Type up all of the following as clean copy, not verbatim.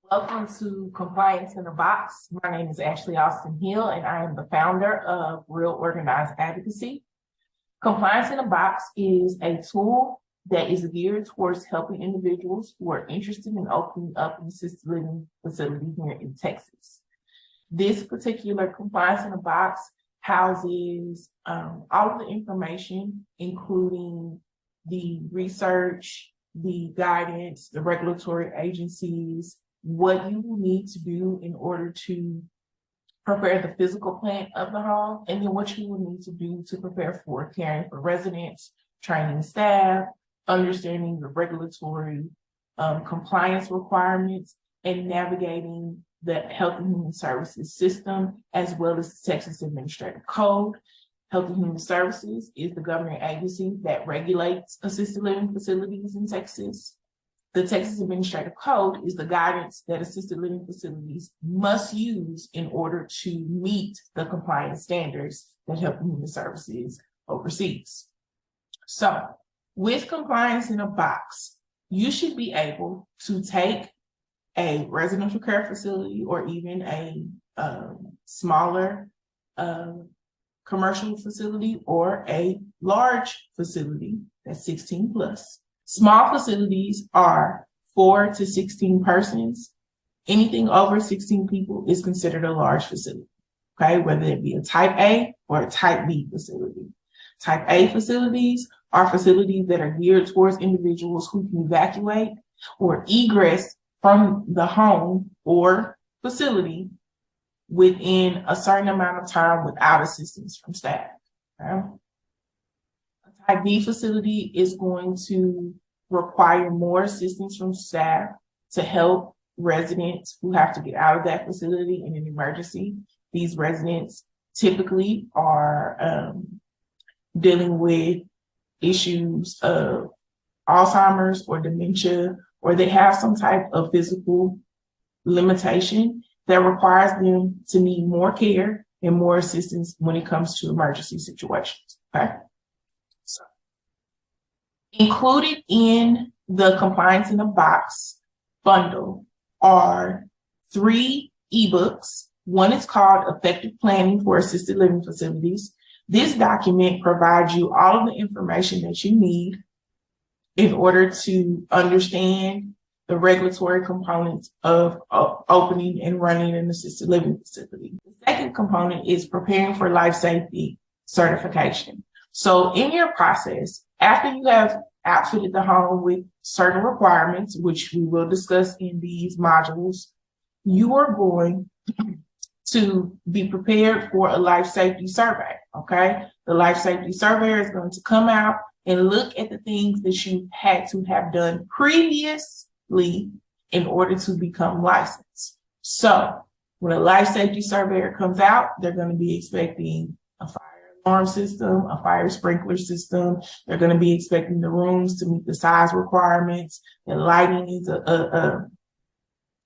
Welcome to Compliance in a Box. My name is Ashley Austin Hill, and I am the founder of Real Organized Advocacy. Compliance in a Box is a tool that is geared towards helping individuals who are interested in opening up an assisted living facility here in Texas. This particular Compliance in a Box houses all of the information, including the research, the guidance, the regulatory agencies, what you will need to do in order to prepare the physical plan of the home, and then what you will need to do to prepare for caring for residents, training staff, understanding the regulatory compliance requirements, and navigating the Health and Human Services system, as well as the Texas Administrative Code. Health and Human Services is the governing agency that regulates assisted living facilities in Texas. The Texas Administrative Code is the guidance that assisted living facilities must use in order to meet the compliance standards that Health and Human Services oversees. So, with Compliance in a Box, you should be able to take a residential care facility or even a smaller commercial facility or a large facility that's 16 plus. Small facilities are 4 to 16 persons. Anything over 16 people is considered a large facility, okay? Whether it be a type A or a type B facility. Type A facilities are facilities that are geared towards individuals who can evacuate or egress from the home or facility within a certain amount of time without assistance from staff, okay? Type B facility is going to require more assistance from staff to help residents who have to get out of that facility in an emergency. These residents typically are dealing with issues of Alzheimer's or dementia, or they have some type of physical limitation that requires them to need more care and more assistance when it comes to emergency situations, okay? So, included in the Compliance in a Box bundle are 3 ebooks. One is called Effective Planning for Assisted Living Facilities. This document provides you all of the information that you need in order to understand the regulatory components of opening and running an assisted living facility. The second component is preparing for life safety certification. So in your process, after you have outfitted the home with certain requirements, which we will discuss in these modules, you are going to be prepared for a life safety survey, okay? The life safety surveyor is going to come out and look at the things that you had to have done previously in order to become licensed. So when a life safety surveyor comes out, they're going to be expecting a fire alarm system, a fire sprinkler system. They're going to be expecting the rooms to meet the size requirements. The lighting is a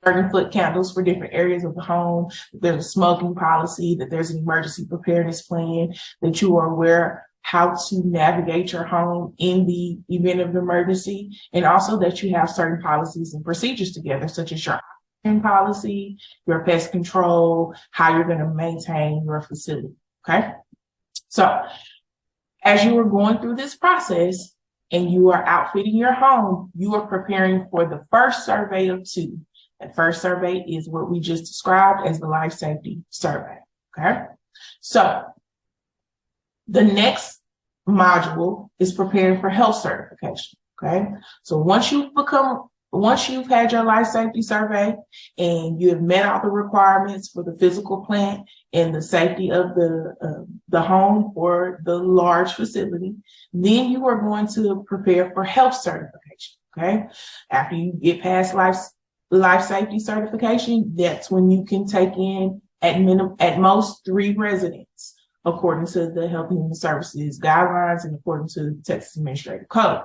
30-foot candles for different areas of the home. There's a smoking policy, that there's an emergency preparedness plan, that you are aware how to navigate your home in the event of emergency, and also that you have certain policies and procedures together, such as your policy, your pest control, how you're going to maintain your facility, okay? So as you are going through this process and you are outfitting your home, you are preparing for the first survey of 2. That first survey is what we just described as the life safety survey, okay? So the next module is preparing for health certification, okay? So once you've had your life safety survey and you have met all the requirements for the physical plant and the safety of the home or the large facility, then you are going to prepare for health certification, okay? After you get past life safety certification, that's when you can take in at most 3 residents, according to the Health and Human Services guidelines and according to the Texas Administrative Code.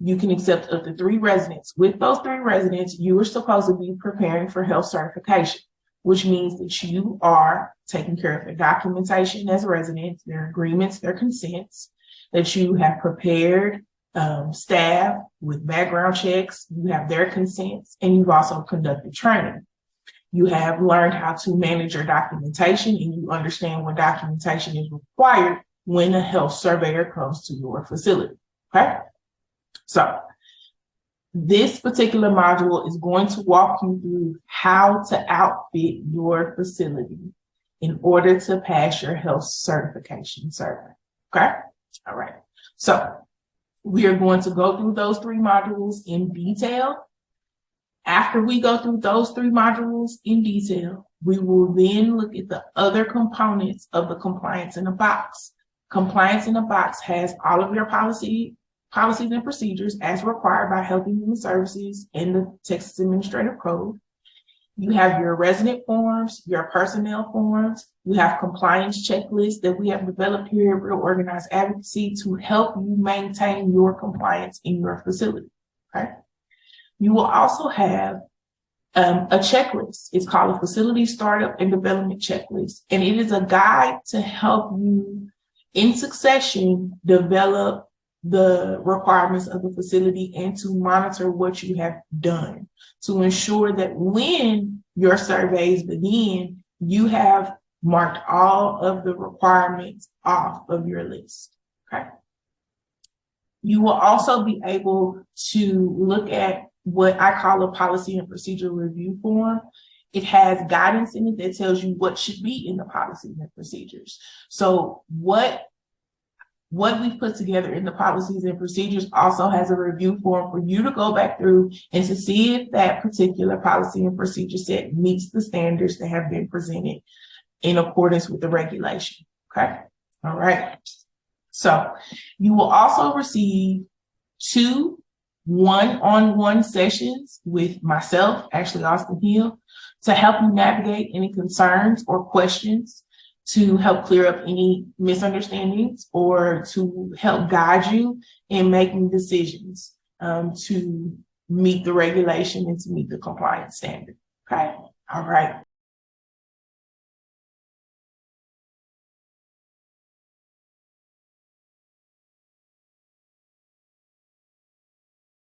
You can accept up to 3 residents. With those 3 residents, you are supposed to be preparing for health certification, which means that you are taking care of their documentation as residents, their agreements, their consents, that you have prepared staff with background checks, you have their consents, and you've also conducted training. You have learned how to manage your documentation, and you understand what documentation is required when a health surveyor comes to your facility, okay? So this particular module is going to walk you through how to outfit your facility in order to pass your health certification survey, okay? All right, so we are going to go through those 3 modules in detail. After we go through those 3 modules in detail, we will then look at the other components of the Compliance in a Box. Compliance in a Box has all of your policies and procedures as required by Health and Human Services and the Texas Administrative Code. You have your resident forms, your personnel forms. You have compliance checklists that we have developed here at Real Organized Advocacy to help you maintain your compliance in your facility, okay? You will also have a checklist. It's called a Facility Startup and Development Checklist, and it is a guide to help you in succession develop the requirements of the facility and to monitor what you have done to ensure that when your surveys begin, you have marked all of the requirements off of your list, okay? You will also be able to look at what I call a policy and procedure review form. It has guidance in it that tells you what should be in the policies and procedures. So what we've put together in the policies and procedures also has a review form for you to go back through and to see if that particular policy and procedure set meets the standards that have been presented in accordance with the regulation, okay? All right. So you will also receive 2 one-on-one sessions with myself, Ashley Austin Hill, to help you navigate any concerns or questions, to help clear up any misunderstandings, or to help guide you in making decisions to meet the regulation and to meet the compliance standard, okay? All right.